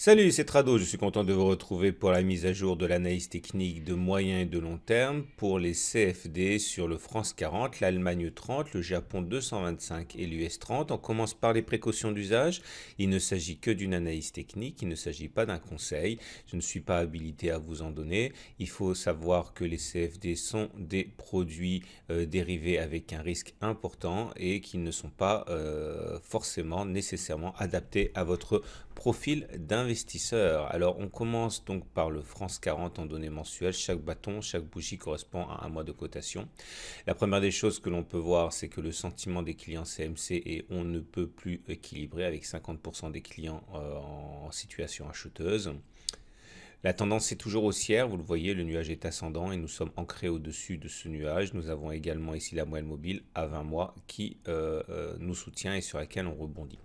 Salut, c'est Trado, je suis content de vous retrouver pour la mise à jour de l'analyse technique de moyen et de long terme pour les CFD sur le France 40, l'Allemagne 30, le Japon 225 et l'US 30. On commence par les précautions d'usage. Il ne s'agit que d'une analyse technique, il ne s'agit pas d'un conseil. Je ne suis pas habilité à vous en donner. Il faut savoir que les CFD sont des produits dérivés avec un risque important et qui ne sont pas forcément nécessairement adaptés à votre profil d'investisseur. Alors on commence donc par le France 40 en données mensuelles. Chaque bâton, chaque bougie correspond à un mois de cotation. La première des choses que l'on peut voir, c'est que le sentiment des clients CMC est on ne peut plus équilibré avec 50% des clients en situation acheteuse. La tendance est toujours haussière, vous le voyez, le nuage est ascendant et nous sommes ancrés au-dessus de ce nuage. Nous avons également ici la moyenne mobile à 20 mois qui nous soutient et sur laquelle on rebondit.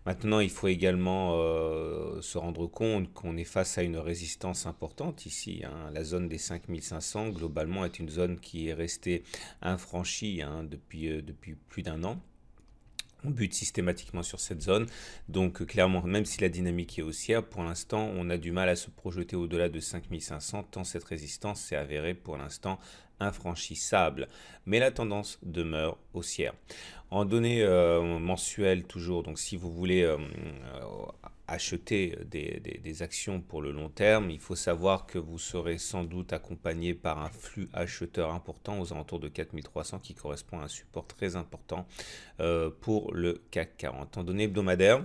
Maintenant, il faut également se rendre compte qu'on est face à une résistance importante ici, hein. La zone des 5500, globalement, est une zone qui est restée infranchie, hein, depuis plus d'un an. On bute systématiquement sur cette zone. Donc clairement, même si la dynamique est haussière, pour l'instant, on a du mal à se projeter au-delà de 5500, tant cette résistance s'est avérée pour l'instant infranchissable. Mais la tendance demeure haussière. En données mensuelles toujours, donc si vous voulez acheter des actions pour le long terme, il faut savoir que vous serez sans doute accompagné par un flux acheteur important aux alentours de 4300 qui correspond à un support très important pour le CAC 40. En données hebdomadaires,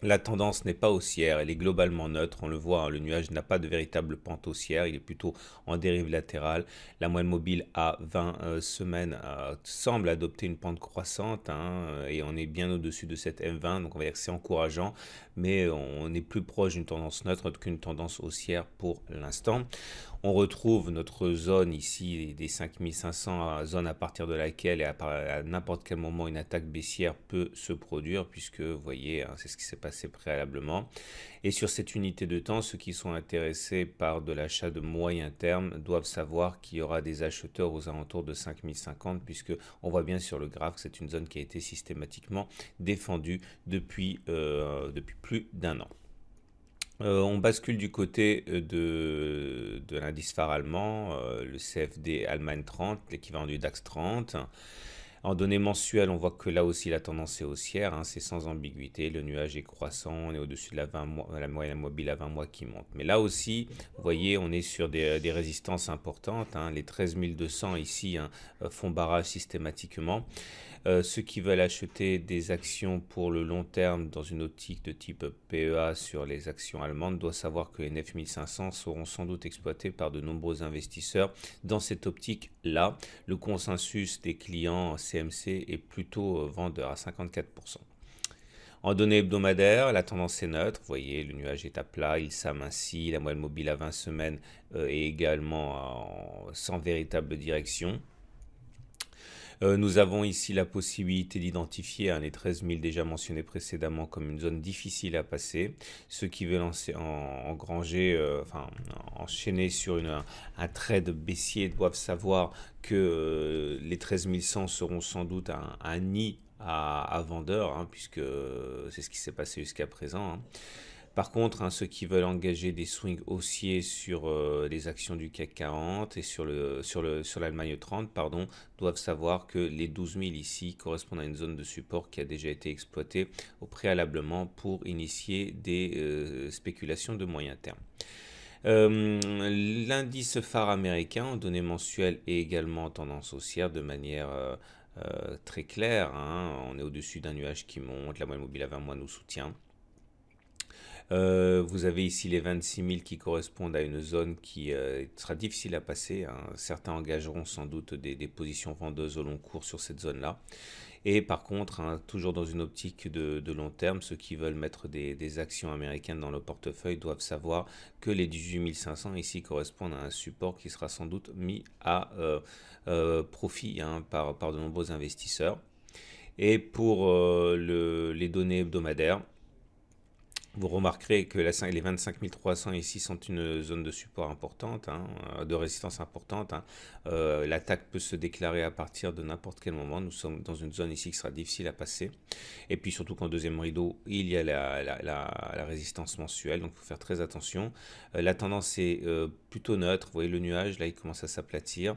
la tendance n'est pas haussière, elle est globalement neutre, on le voit, hein, le nuage n'a pas de véritable pente haussière, il est plutôt en dérive latérale. La moyenne mobile à 20 semaines semble adopter une pente croissante, hein, et on est bien au-dessus de cette M20, donc on va dire que c'est encourageant, mais on est plus proche d'une tendance neutre qu'une tendance haussière pour l'instant. On retrouve notre zone ici des 5500, zone à partir de laquelle et à n'importe quel moment une attaque baissière peut se produire puisque vous voyez, hein, c'est ce qui s'est passé préalablement. Et sur cette unité de temps, ceux qui sont intéressés par de l'achat de moyen terme doivent savoir qu'il y aura des acheteurs aux alentours de 5050 puisque on voit bien sur le graphe que c'est une zone qui a été systématiquement défendue depuis plus d'un an. On bascule du côté de l'indice phare allemand, le CFD Allemagne 30, l'équivalent du DAX 30. En données mensuelles, on voit que là aussi la tendance est haussière, hein, c'est sans ambiguïté, le nuage est croissant, on est au-dessus de la moyenne mobile à 20 mois qui monte. Mais là aussi, vous voyez, on est sur des résistances importantes, hein, les 13 200 ici, hein, font barrage systématiquement. Ceux qui veulent acheter des actions pour le long terme dans une optique de type PEA sur les actions allemandes doivent savoir que les 9500 seront sans doute exploités par de nombreux investisseurs dans cette optique-là. Le consensus des clients CMC est plutôt vendeur à 54%. En données hebdomadaires, la tendance est neutre. Vous voyez, le nuage est à plat, il s'amincit. La moyenne mobile à 20 semaines est également sans véritable direction. Nous avons ici la possibilité d'identifier, hein, les 13 000 déjà mentionnés précédemment comme une zone difficile à passer. Ceux qui veulent engranger, enchaîner sur un trade baissier doivent savoir que les 13 100 seront sans doute un nid à vendeurs, hein, puisque c'est ce qui s'est passé jusqu'à présent, hein. Par contre, hein, ceux qui veulent engager des swings haussiers sur les actions du CAC 40 et sur l'Allemagne 30, pardon, doivent savoir que les 12 000 ici correspondent à une zone de support qui a déjà été exploitée au préalablement pour initier des spéculations de moyen terme. L'indice phare américain en données mensuelles est également en tendance haussière de manière très claire, hein. On est au-dessus d'un nuage qui monte, la moyenne mobile à 20 mois nous soutient. Vous avez ici les 26 000 qui correspondent à une zone qui sera difficile à passer, hein. Certains engageront sans doute des positions vendeuses au long cours sur cette zone-là. Et par contre, hein, toujours dans une optique de long terme, ceux qui veulent mettre des actions américaines dans le portefeuille doivent savoir que les 18 500 ici correspondent à un support qui sera sans doute mis à profit, hein, par de nombreux investisseurs. Et pour les données hebdomadaires, Vous remarquerez que les 25 300 ici sont une zone de support importante, hein, de résistance importante, hein. L'attaque peut se déclarer à partir de n'importe quel moment. Nous sommes dans une zone ici qui sera difficile à passer. Et puis surtout qu'en deuxième rideau, il y a la résistance mensuelle, donc il faut faire très attention. La tendance est plutôt neutre. Vous voyez le nuage, là il commence à s'aplatir.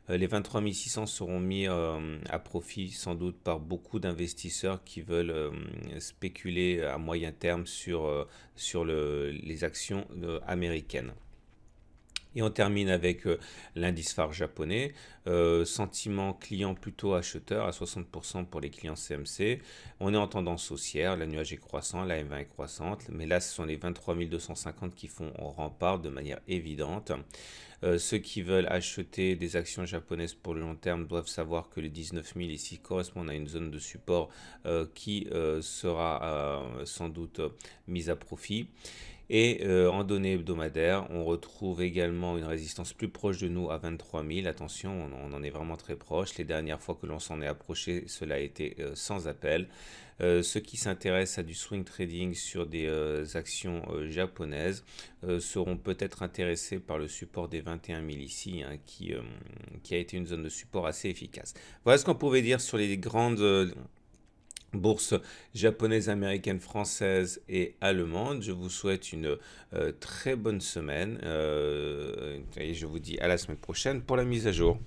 Les 23 600 seront mis à profit sans doute par beaucoup d'investisseurs qui veulent spéculer à moyen terme sur les actions américaines. Et on termine avec l'indice phare japonais, sentiment client plutôt acheteur à 60% pour les clients CMC. On est en tendance haussière, le nuage est croissant, la M20 est croissante, mais là ce sont les 23 250 qui font rempart de manière évidente. Ceux qui veulent acheter des actions japonaises pour le long terme doivent savoir que les 19 000 ici correspondent à une zone de support qui sera sans doute mise à profit. Et en données hebdomadaires, on retrouve également une résistance plus proche de nous à 23 000. Attention, on en est vraiment très proche. Les dernières fois que l'on s'en est approché, cela a été sans appel. Ceux qui s'intéressent à du swing trading sur des actions japonaises seront peut-être intéressés par le support des 21 000 ici, hein, qui a été une zone de support assez efficace. Voilà ce qu'on pouvait dire sur les grandes bourses japonaises, américaines, françaises et allemandes. Je vous souhaite une très bonne semaine et je vous dis à la semaine prochaine pour la mise à jour.